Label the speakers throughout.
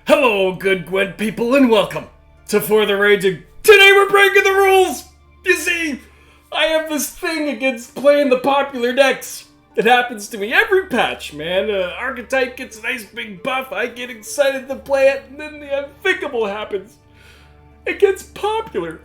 Speaker 1: Hello, good Gwent people, and welcome to For the Raging. Today we're breaking the rules! You see, I have this thing against playing the popular decks. It happens to me every patch, man. Archetype gets a nice big buff, I get excited to play it, and then the unthinkable happens. It gets popular.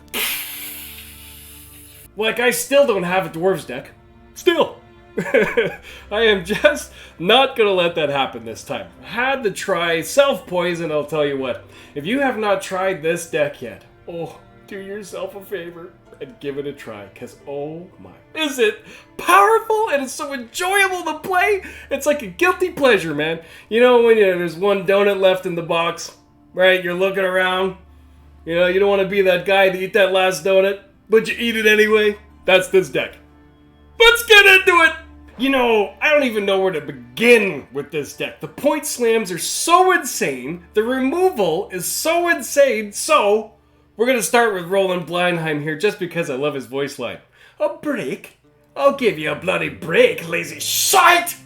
Speaker 1: Like, I still don't have a Dwarves deck. Still. I am just not gonna let that happen this time. I had to try self-poison, I'll tell you what. If you have not tried this deck yet, do yourself a favor and give it a try, because oh my, is it powerful and it's so enjoyable to play? It's like a guilty pleasure, man. You know when there's one donut left in the box, right? You're looking around, you know, you don't want to be that guy to eat that last donut, but you eat it anyway. That's this deck. Let's get into it! You know, I don't even know where to begin with this deck. The point slams are so insane, the removal is so insane, so we're gonna start with Roland Blindheim here just because I love his voice line. A break? I'll give you a bloody break, lazy shite!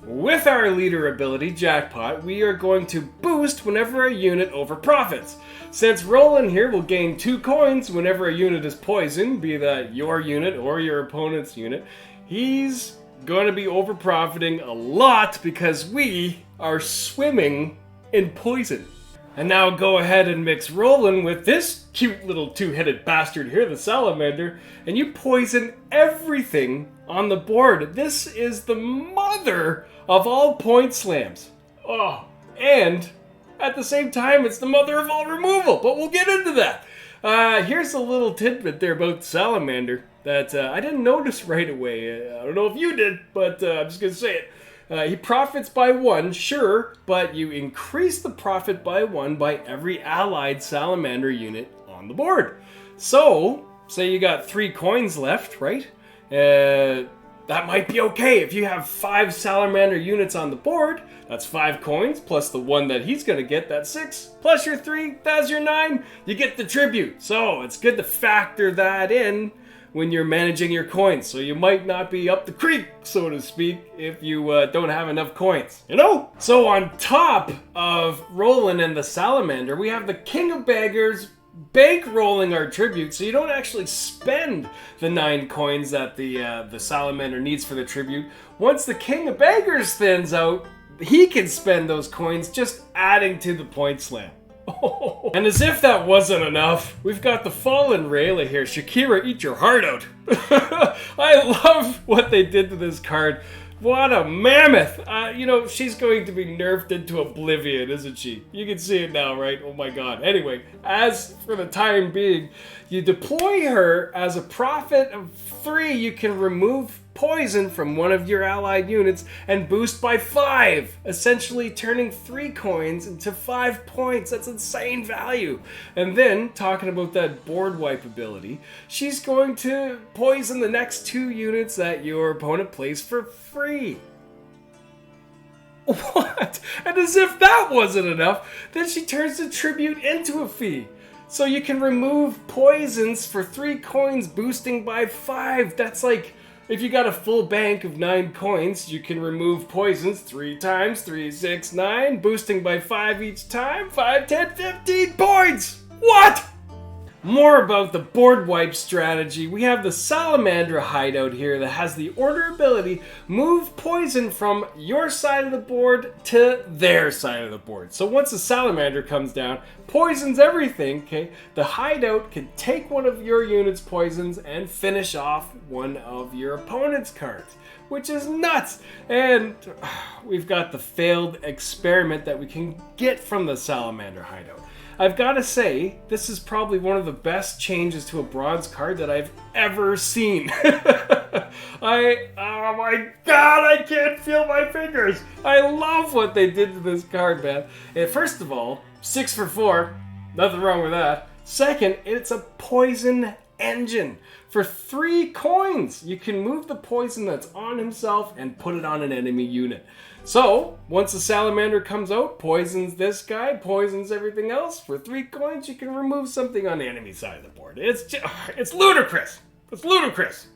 Speaker 1: With our leader ability, Jackpot, we are going to boost whenever a unit overprofits. Since Roland here will gain 2 coins whenever a unit is poisoned, be that your unit or your opponent's unit, he's going to be overprofiting a lot because we are swimming in poison. And now go ahead and mix Roland with this cute little 2-headed bastard here, the Salamander, and you poison everything on the board. This is the mother of all point slams. Oh, and at the same time, it's the mother of all removal, but we'll get into that. Here's a little tidbit there about Salamander that I didn't notice right away. I don't know if you did, but I'm just going to say it. He profits by 1, sure, but you increase the profit by 1 by every allied Salamander unit on the board. So, say you got 3 coins left, right? That might be okay. If you have 5 Salamander units on the board, that's 5 coins, plus the 1 that he's going to get, that's 6. Plus your 3, that's your 9. You get the tribute. So, it's good to factor that in when you're managing your coins. So you might not be up the creek, so to speak, if you don't have enough coins, you know? So on top of Roland and the Salamander, we have the King of Beggars bankrolling our tribute, so you don't actually spend the 9 coins that the Salamander needs for the tribute. Once the King of Beggars thins out, he can spend those coins just adding to the point slam. And as if that wasn't enough, we've got the Fallen Rayla here. Shakira, eat your heart out. I love what they did to this card. What a mammoth. You know, she's going to be nerfed into oblivion, isn't she? You can see it now, right? Oh my god. Anyway, as for the time being, you deploy her as a profit of 3. You can remove poison from one of your allied units and boost by 5, essentially turning 3 coins into 5 points. That's insane value. And then, talking about that board wipe ability, she's going to poison the next 2 units that your opponent plays for free. What? And as if that wasn't enough, then she turns the tribute into a fee. So you can remove poisons for 3 coins, boosting by 5. That's like, if you got a full bank of 9 coins, you can remove poisons 3 times, 3, 6, 9, boosting by 5 each time, 5, 10, 15 points! What? More about the board wipe strategy. We have the Salamander hideout here that has the order ability, move poison from your side of the board to their side of the board. So once the Salamander comes down, poisons everything, okay? The hideout can take one of your unit's poisons and finish off one of your opponent's cards, which is nuts. And we've got the failed experiment that we can get from the Salamander hideout. I've got to say, this is probably one of the best changes to a bronze card that I've ever seen. Oh my god, I can't feel my fingers. I love what they did to this card, man. And first of all, 6 for 4, nothing wrong with that. Second, it's a poison engine. For 3 coins, you can move the poison that's on himself and put it on an enemy unit. So, once the Salamander comes out, poisons this guy, poisons everything else. For 3 coins, you can remove something on the enemy side of the board. It's ludicrous. It's ludicrous.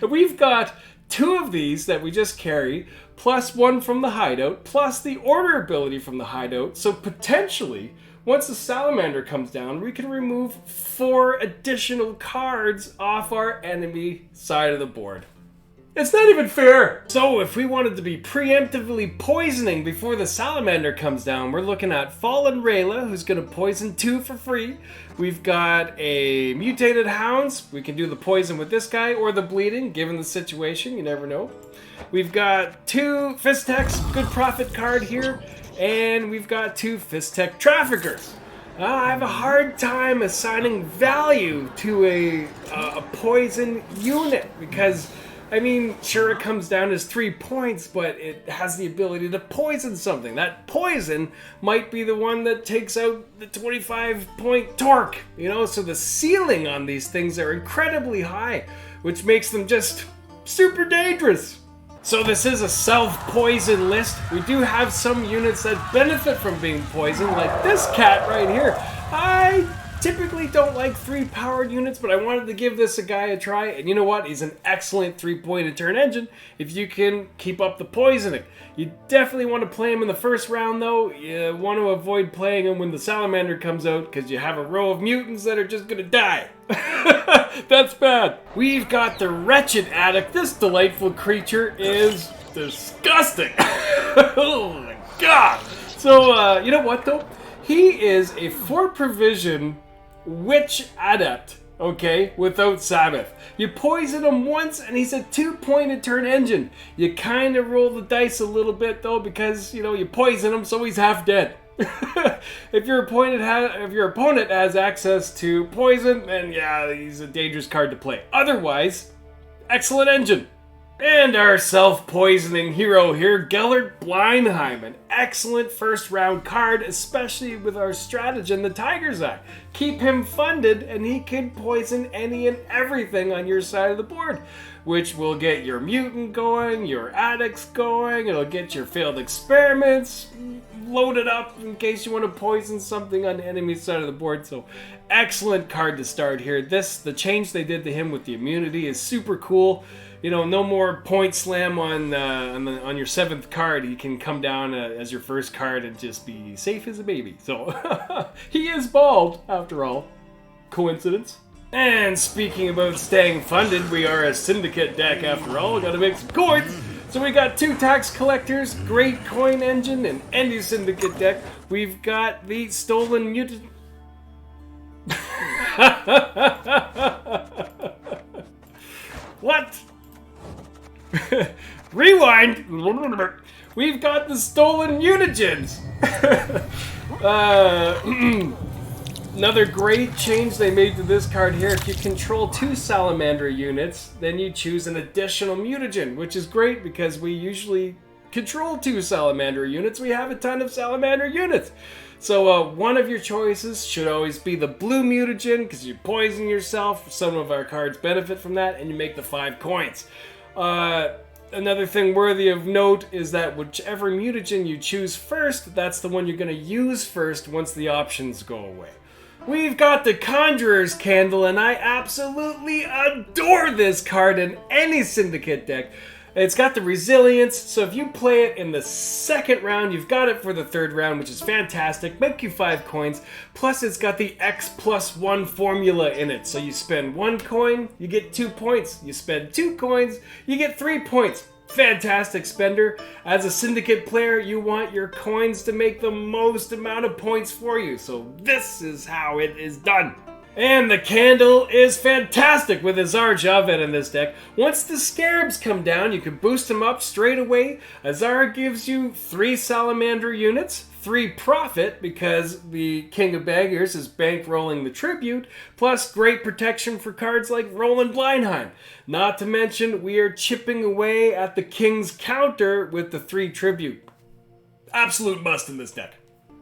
Speaker 1: We've got 2 of these that we just carry, +1 from the hideout, plus the order ability from the hideout. So potentially, once the salamander comes down, we can remove 4 additional cards off our enemy side of the board. It's not even fair! So if we wanted to be preemptively poisoning before the salamander comes down, we're looking at Fallen Rayla, who's going to poison 2 for free. We've got a Mutated Hounds. We can do the poison with this guy, or the bleeding, given the situation, you never know. We've got 2 Fisttechs, good profit card here, and we've got 2 Fisttech Traffickers. I have a hard time assigning value to a poison unit, because I mean, sure, it comes down as 3 points, but it has the ability to poison something. That poison might be the one that takes out the 25-point torque, you know? So the ceiling on these things are incredibly high, which makes them just super dangerous. So this is a self-poison list. We do have some units that benefit from being poisoned, like this cat right here. I typically don't like 3-powered units, but I wanted to give this guy a try, and you know what? He's an excellent 3-point turn engine if you can keep up the poisoning. You definitely want to play him in the first round, though. You want to avoid playing him when the salamander comes out, because you have a row of mutants that are just gonna die. That's bad. We've got the Wretched Addict. This delightful creature is disgusting. Oh my god. So, you know what, though? He is a 4-provision Witch Adept, okay, without Sabbath. You poison him once and he's a 2-point turn engine. You kind of roll the dice a little bit though, because, you know, you poison him so he's half dead. If your opponent has access to poison, then yeah, he's a dangerous card to play. Otherwise, excellent engine. And our self-poisoning hero here, Gellert Blindheim, an excellent first-round card, especially with our stratagem, the Tiger's Eye. Keep him funded, and he can poison any and everything on your side of the board, which will get your mutant going, your addicts going, it'll get your failed experiments loaded up in case you want to poison something on the enemy side of the board. So, excellent card to start here. The change they did to him with the immunity is super cool. You know, no more point slam on your 7th card. He can come down as your first card and just be safe as a baby. So, he is bald, after all. Coincidence? And speaking about staying funded, we are a syndicate deck after all. We gotta make some coins. So we got 2 tax collectors, great coin engine, and any syndicate deck. We've got the stolen mutant. What? Rewind! We've got the stolen mutagens! Another great change they made to this card here, if you control 2 salamander units, then you choose an additional mutagen, which is great because we usually control 2 salamander units. We have a ton of salamander units. So one of your choices should always be the blue mutagen, because you poison yourself. Some of our cards benefit from that, and you make the 5 coins. Another thing worthy of note is that whichever mutagen you choose first, that's the one you're going to use first once the options go away. We've got the Conjurer's Candle, and I absolutely adore this card in any syndicate deck. It's got the resilience, so if you play it in the 2nd round, you've got it for the 3rd round, which is fantastic. Make you 5 coins. Plus, it's got the X+1 formula in it. So you spend 1 coin, you get 2 points. You spend 2 coins, you get 3 points. Fantastic spender. As a syndicate player, you want your coins to make the most amount of points for you. So this is how it is done. And the candle is fantastic with Azar Javed in this deck. Once the Scarabs come down, you can boost them up straight away. Azar gives you 3 Salamander units, 3 profit because the King of Beggars is bankrolling the tribute, plus great protection for cards like Roland Blindheim. Not to mention, we are chipping away at the King's counter with the 3 tribute. Absolute must in this deck.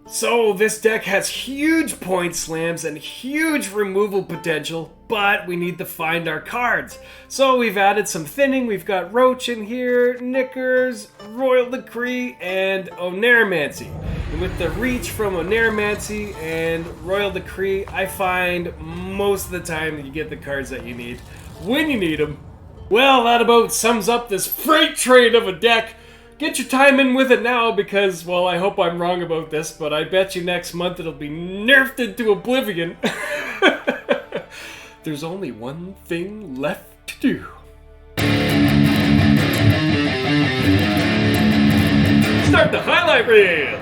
Speaker 1: So this deck has huge point slams and huge removal potential, but we need to find our cards. So we've added some thinning. We've got Roach in here, Knickers, Royal Decree, and Oneiromancy. And with the reach from Oneiromancy and Royal Decree, I find most of the time that you get the cards that you need when you need them. Well, that about sums up this freight train of a deck. get your time in with it now because, well, I hope I'm wrong about this, but I bet you next month it'll be nerfed into oblivion. There's only one thing left to do. Start the highlight reel!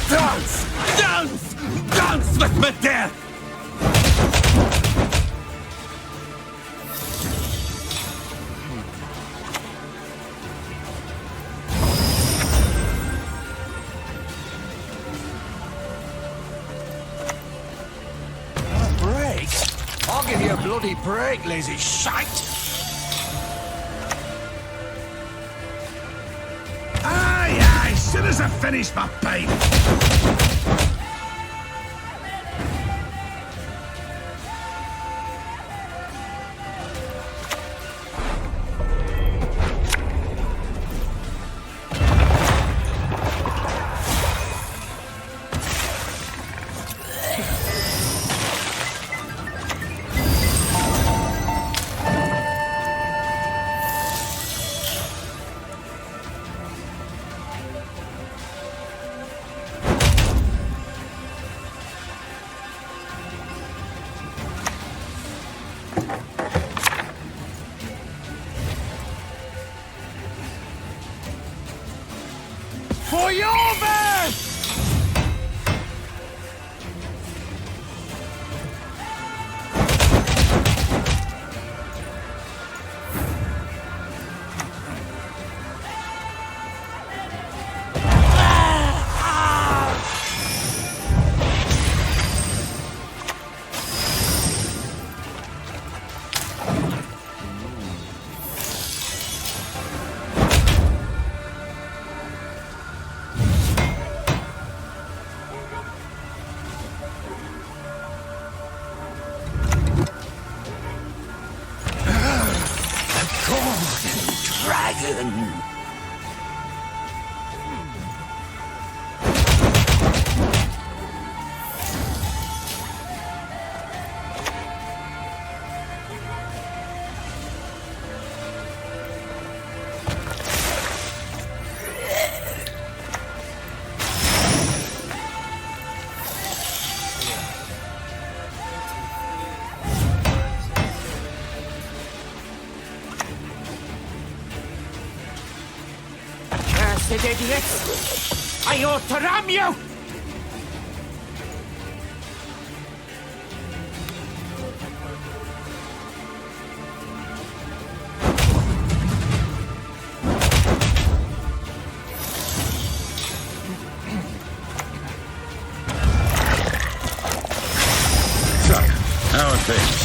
Speaker 2: Dance! Dance! Dance with my death! A break? I'll give you a bloody break, lazy shite! Aye, aye, soon as I finish my pipe! For your best! Dragon! Cursed idiots! I ought to ram you! So, how are things?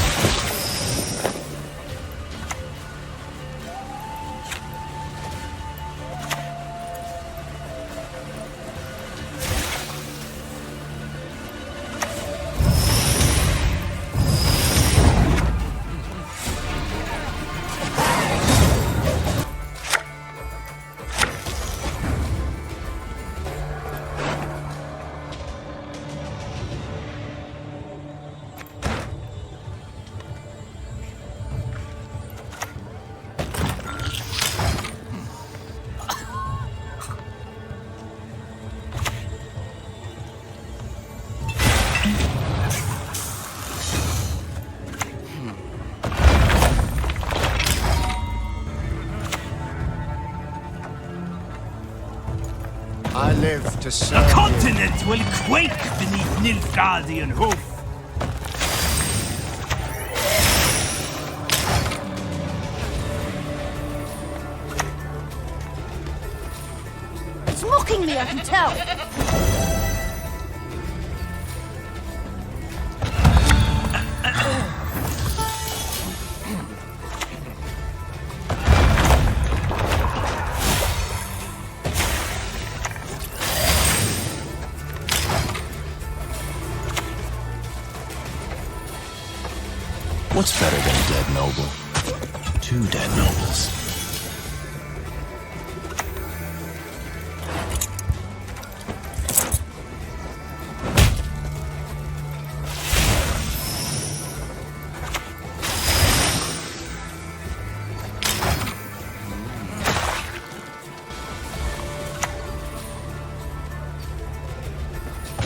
Speaker 2: I live to serve.
Speaker 3: The continent will quake beneath Nilfgaardian hoof.
Speaker 4: It's mocking me, I can tell.
Speaker 2: What's better than a dead noble? Two dead nobles.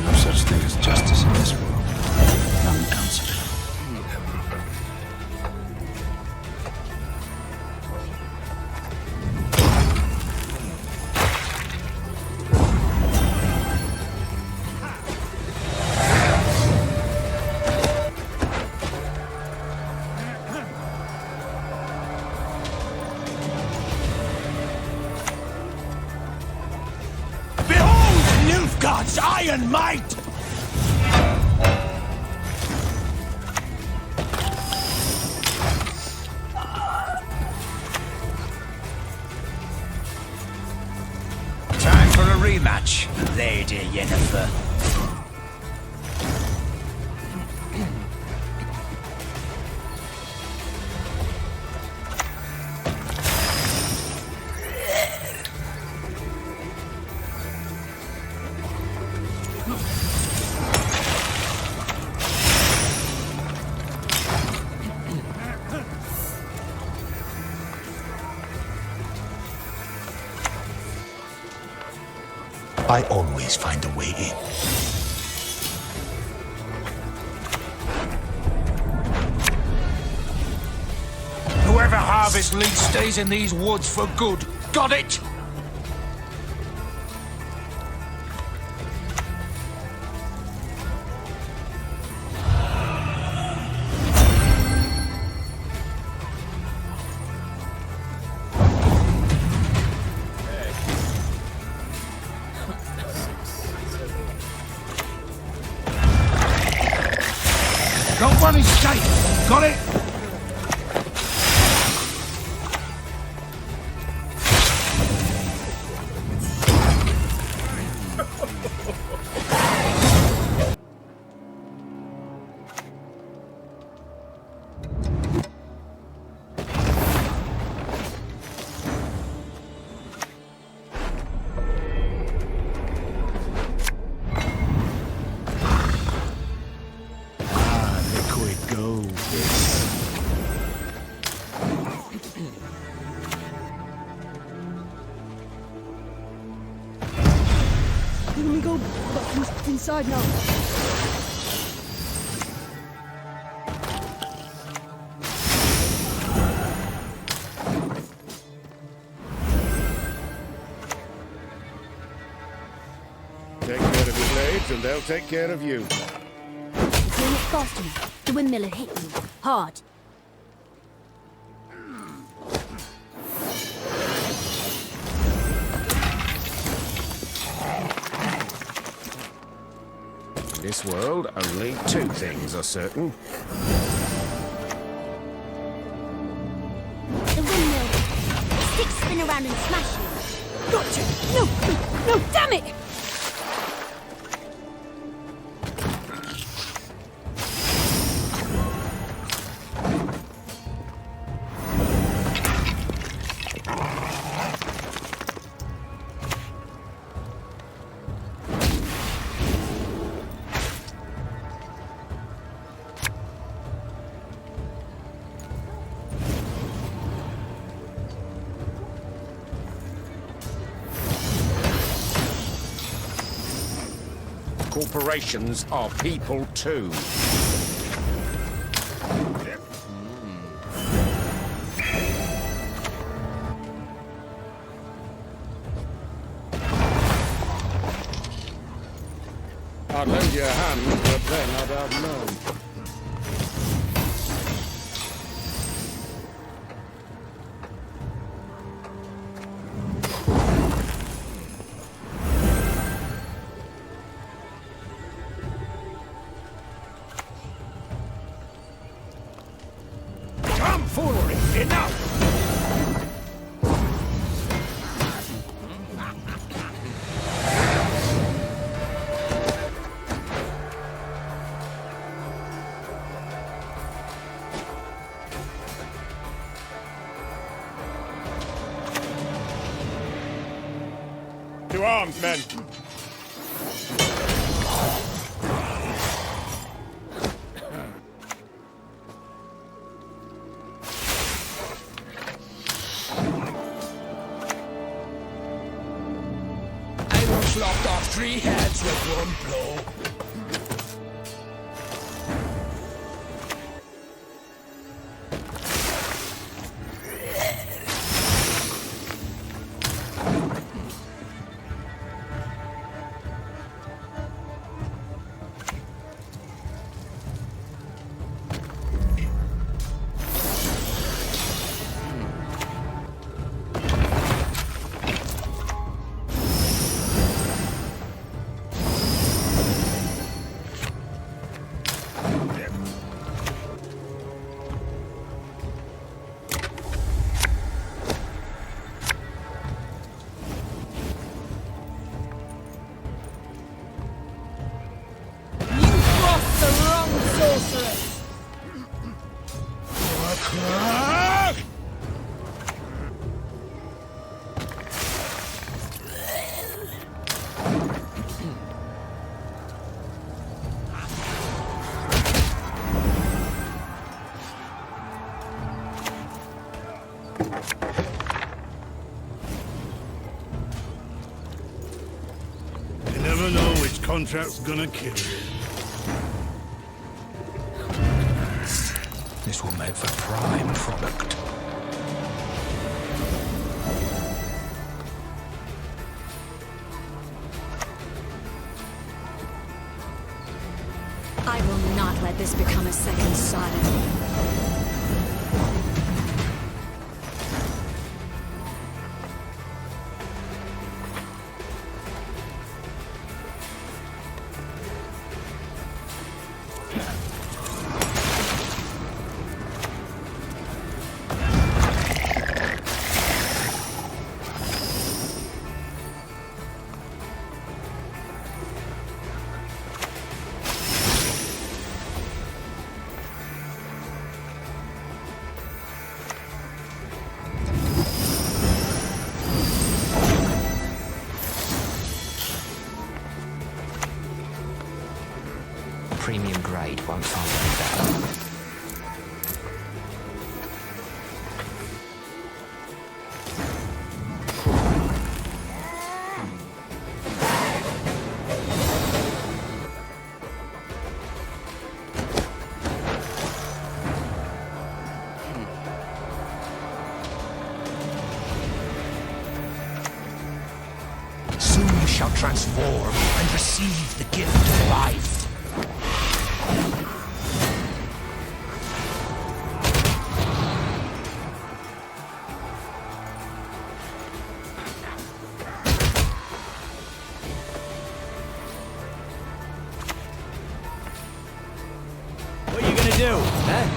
Speaker 2: No such thing as justice in this world. None counts of it.
Speaker 3: Behold Nilfgaard's iron might!
Speaker 2: Time for a rematch, Lady Yennefer. I always find a way in.
Speaker 3: Whoever harvests lead stays in these woods for good. Got it? Don't run escape. Got it? Liquid gold.
Speaker 4: Let me go back inside now.
Speaker 5: Take care of your blades and they'll take care of you.
Speaker 6: If you're not fast enough, the windmiller hit you hard.
Speaker 5: In this world, only two things are certain.
Speaker 6: The windmill. Sticks spin around and smash you.
Speaker 4: Gotcha! No, damn it!
Speaker 5: Corporations are people too. I'd lend you a hand, but then I'd have known.
Speaker 3: Tomfoolery! Enough!
Speaker 5: arms, men.
Speaker 2: I once lopped off 3 heads with one blow.
Speaker 7: You never know which contract's gonna kill you.
Speaker 2: This will make for prime product.
Speaker 6: I will not let this become a second Sodom.
Speaker 2: Premium grade won't find any better. Soon you shall transform and receive the gift of life.
Speaker 3: What are you gonna do, huh?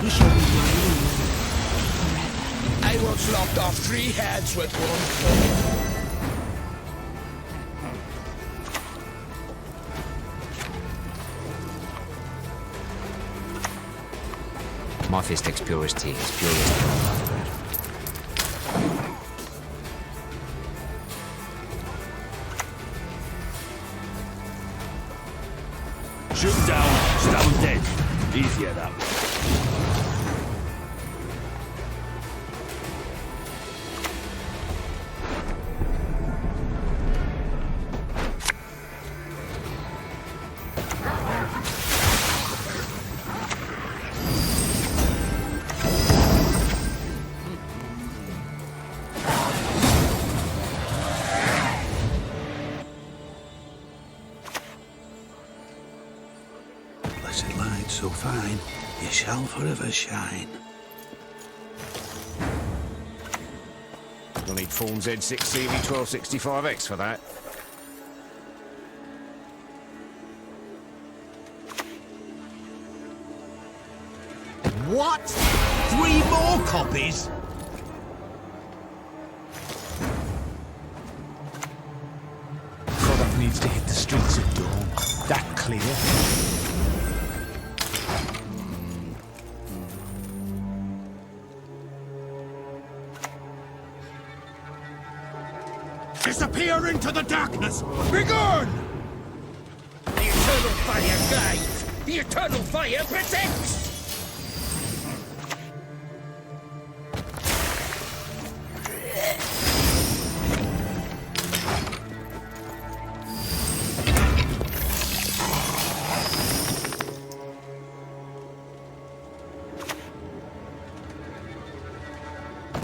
Speaker 4: He shall be mine.
Speaker 2: I once lopped off 3 heads with one blow.
Speaker 8: My fist takes purity, it's purest.
Speaker 7: Shoot down, stone dead. Easier that way.
Speaker 9: Blessed light so fine, you shall forever shine.
Speaker 3: You'll need Fawn Z6 CV1265X for that.
Speaker 2: What? 3 more copies?
Speaker 3: Product needs to hit the streets at dawn. That clear?
Speaker 2: Disappear into the darkness! Begone!
Speaker 3: The eternal fire guides! The eternal fire protects!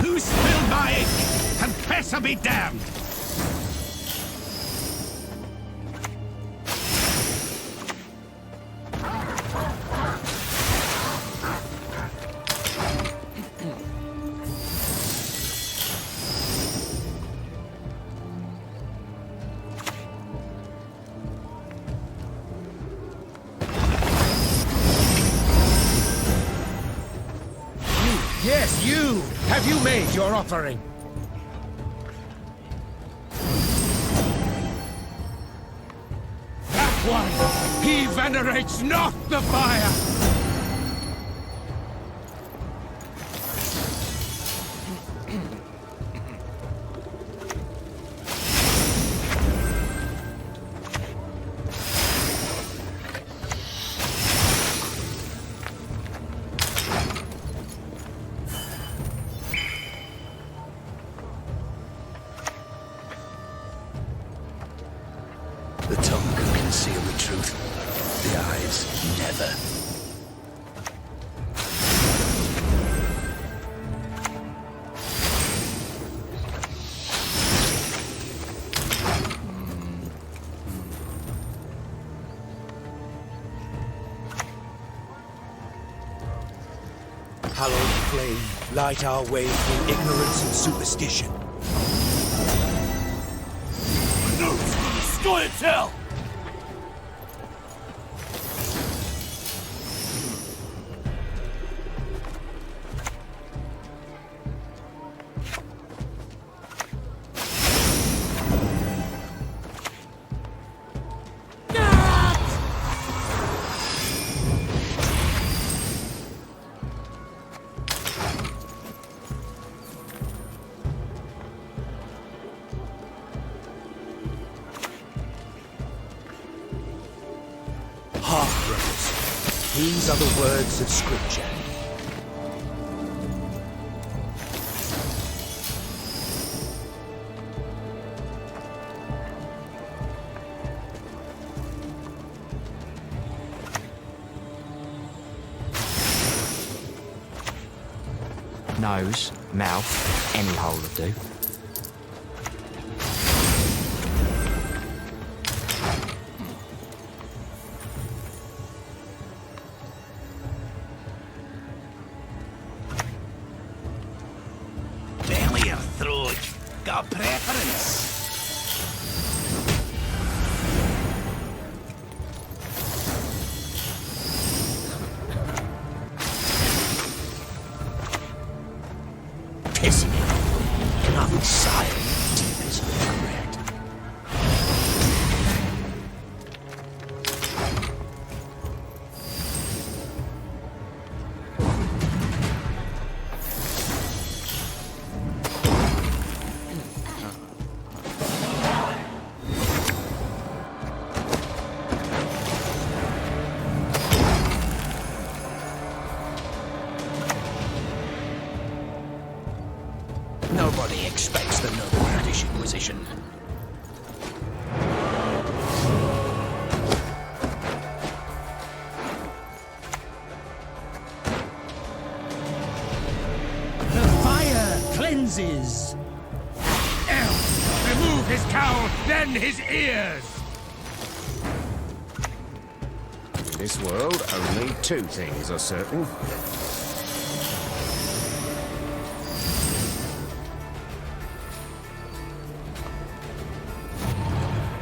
Speaker 2: Who spilled my ink? Confess or be damned!
Speaker 3: Yes, you! Have you made your offering?
Speaker 2: That one! He venerates not the fire!
Speaker 3: The tongue can conceal the truth. The eyes never.
Speaker 2: Hallowed flame, light our way through ignorance and superstition.
Speaker 3: Destroy its hell!
Speaker 2: Half-brothers, these are the words of Scripture.
Speaker 8: Nose, mouth, any hole will do.
Speaker 2: Belly or throat? Got a preference?
Speaker 3: Pissing it. Not silent, deep as regret. Nobody expects the noble British Inquisition. The fire cleanses.
Speaker 2: Elf, remove his cowl, then his ears!
Speaker 5: In this world, only 2 things are certain.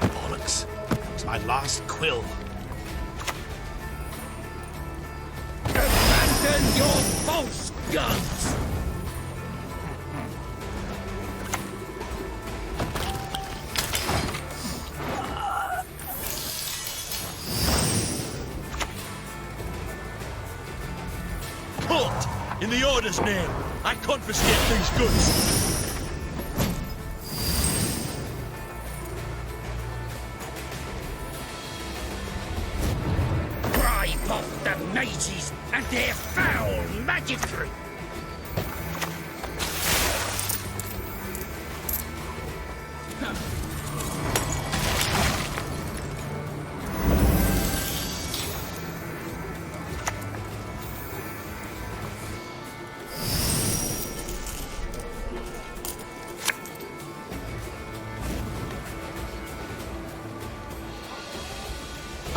Speaker 2: Bollocks. It's my last quill.
Speaker 3: Abandon your
Speaker 2: guns! Halt! In the Order's name, I confiscate these goods! Bribe off the mages and their foul magicry!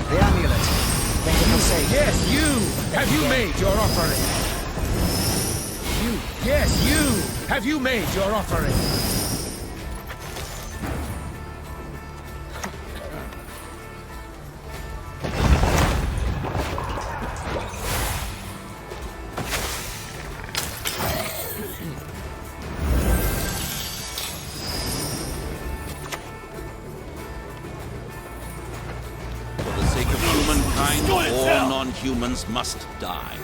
Speaker 3: The amulet. Think it will save.
Speaker 2: Yes, you! Have you made your offering? You! Yes, you! Have you made your offering?
Speaker 7: For the sake of humankind, all non-humans must die.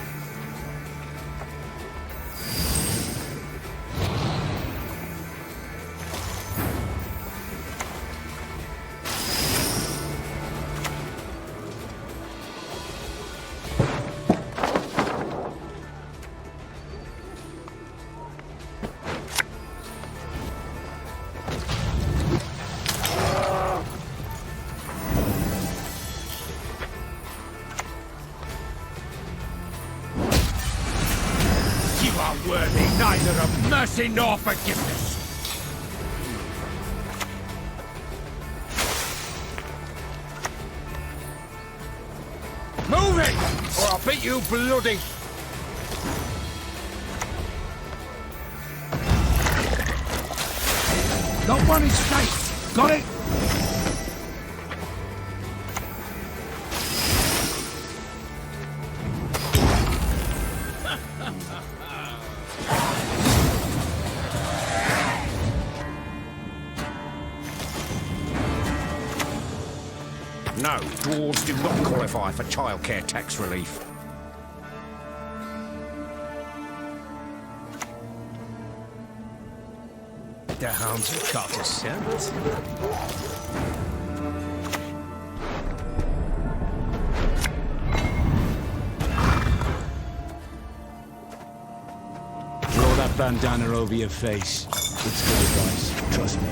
Speaker 2: You are worthy neither of mercy nor forgiveness! Move it, or I'll beat you bloody! Not one escape! Got it? No, dwarves do not qualify for childcare tax relief.
Speaker 3: Der Hounds of Cartus Service.
Speaker 5: Draw that bandana over your face. It's good advice, trust me.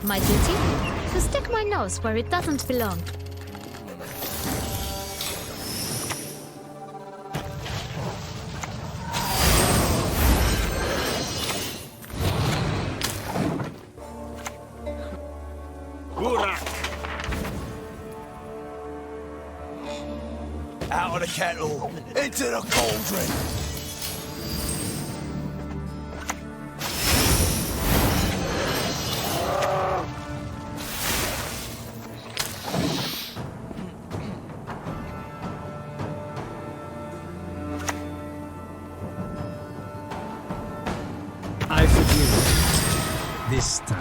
Speaker 6: My duty? To stick my nose where it doesn't belong.
Speaker 2: Out of the kettle, into the cauldron!
Speaker 4: I forgive you. This time.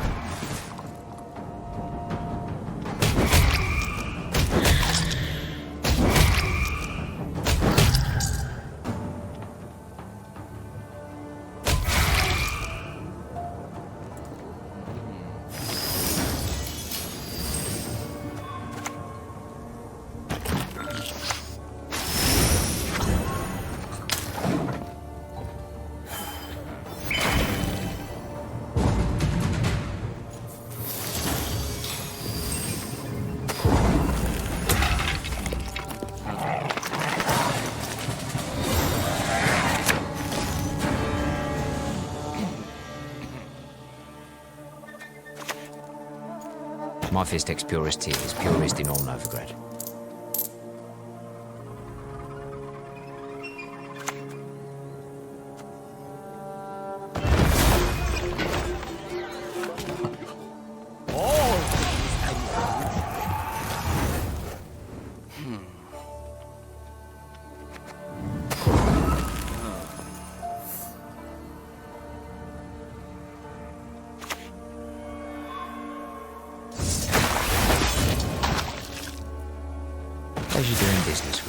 Speaker 8: My Fistex purest tea is purest in all Novigrad.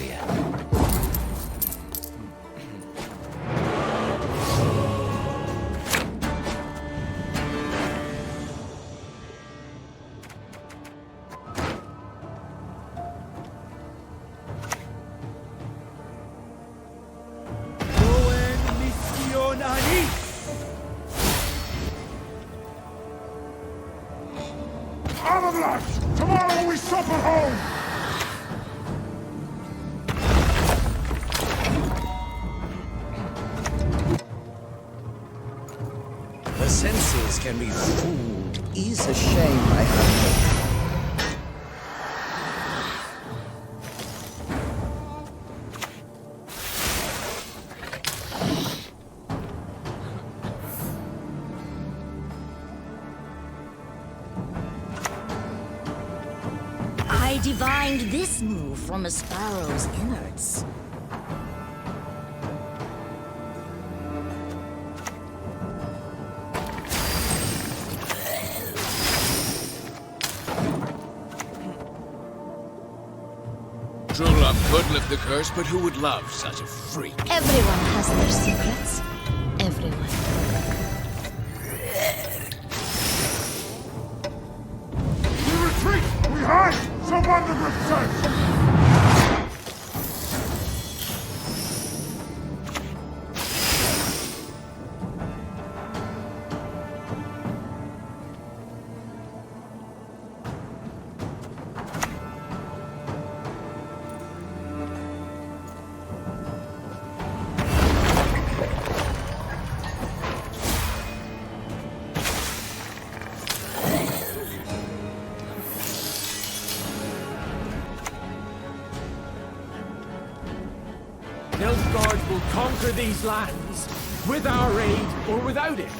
Speaker 8: clear.
Speaker 2: Tomorrow we supper home!
Speaker 3: The senses can be fooled. Is a shame I have
Speaker 6: I divined this move from a sparrow's innards.
Speaker 2: True love could lift the curse, but who would love such a freak?
Speaker 6: Everyone has their secrets. Everyone.
Speaker 2: We retreat! We hide! Someone to return! Nilfgaard will conquer these lands, with our aid or without it.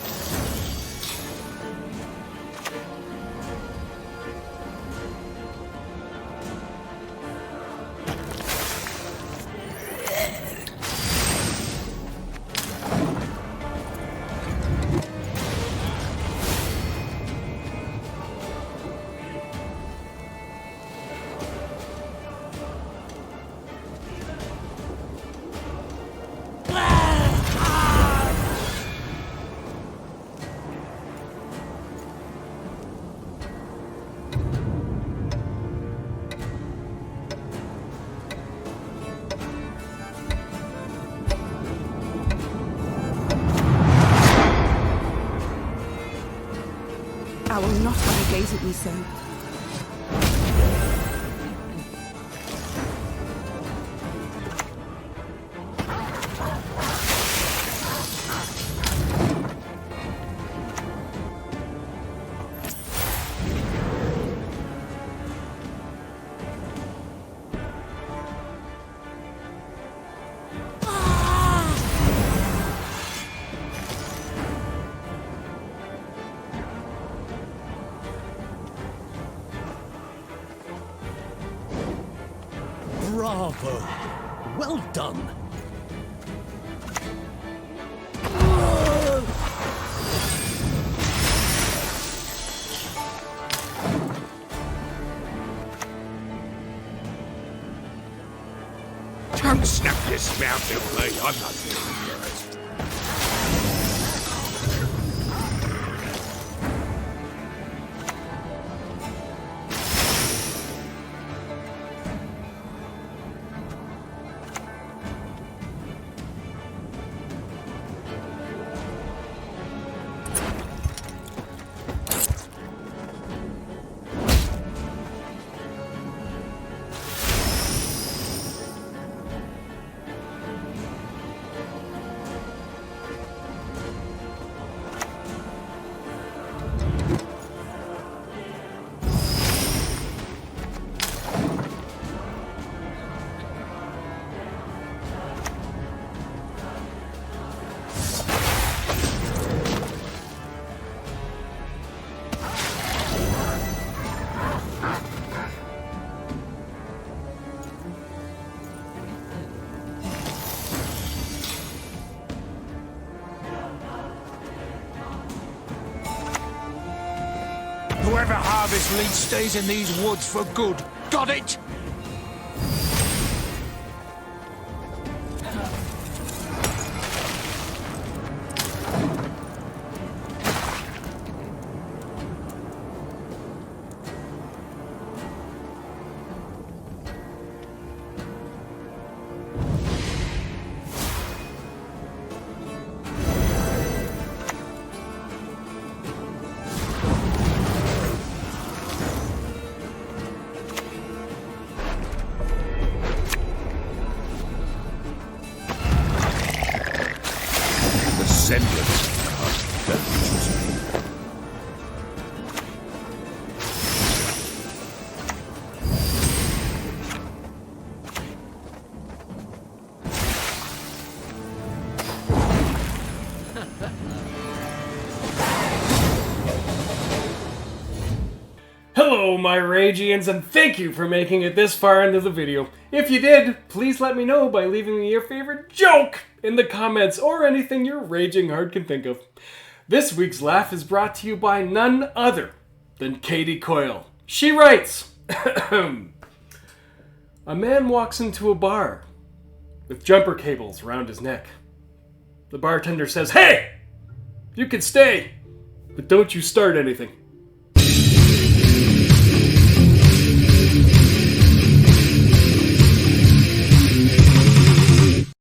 Speaker 4: I will not have you gaze at me so.
Speaker 3: Bravo! Well done!
Speaker 2: Don't snap your spout at me, I'm not feeling yours. Whoever harvests lead stays in these woods for good. Got it?
Speaker 7: The semblance of God that reaches me.
Speaker 1: Hello, my Ragians, and thank you for making it this far into the video. If you did, please let me know by leaving me your favorite joke in the comments or anything your raging heart can think of. This week's laugh is brought to you by none other than Katie Coyle. She writes, a man walks into a bar with jumper cables around his neck. The bartender says, "Hey, you can stay, but don't you start anything."